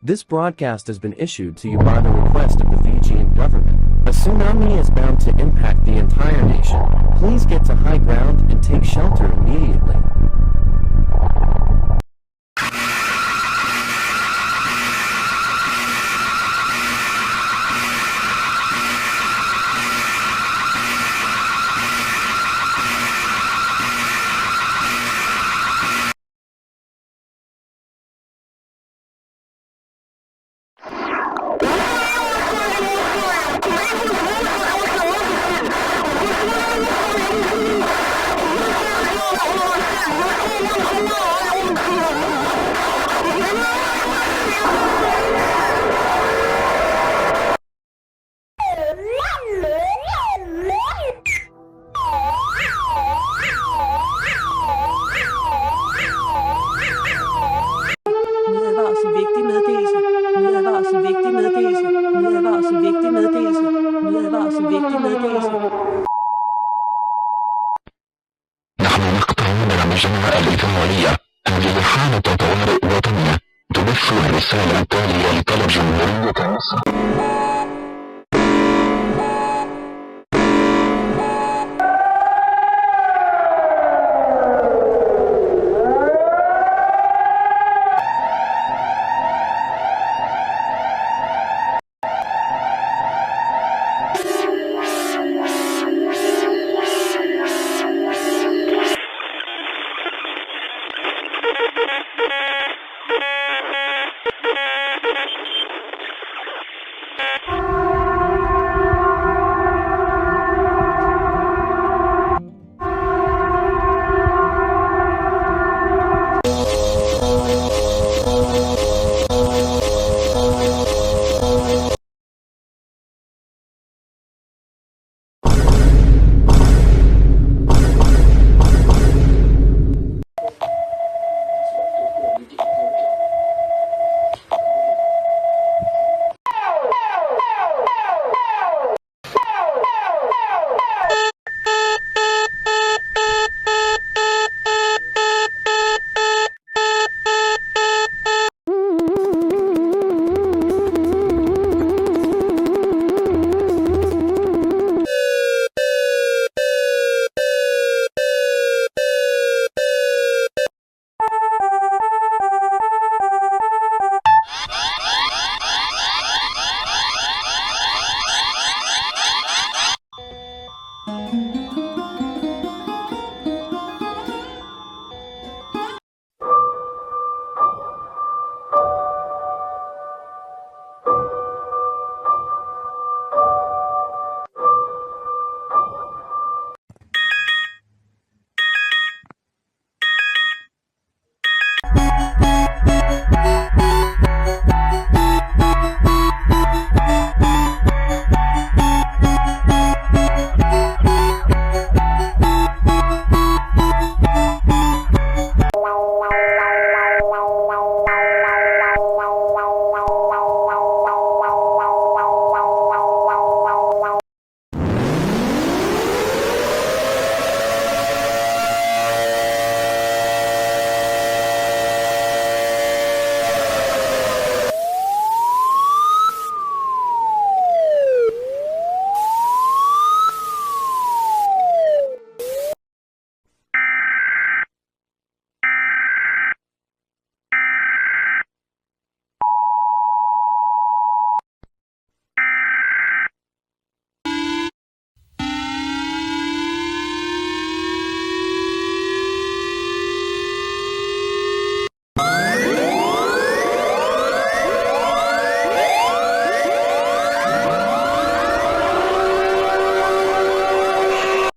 This broadcast has been issued to you by the request of the Fijian government. A tsunami is bound to impact the entire nation. Please get to high ground and take shelter immediately. Vigtig meddelelse. نحن نقطع من المجموعة الإثمالية. هذه حالة طوارئ وطنية تبث الرسالة التالية لطلب جمهورية مصر.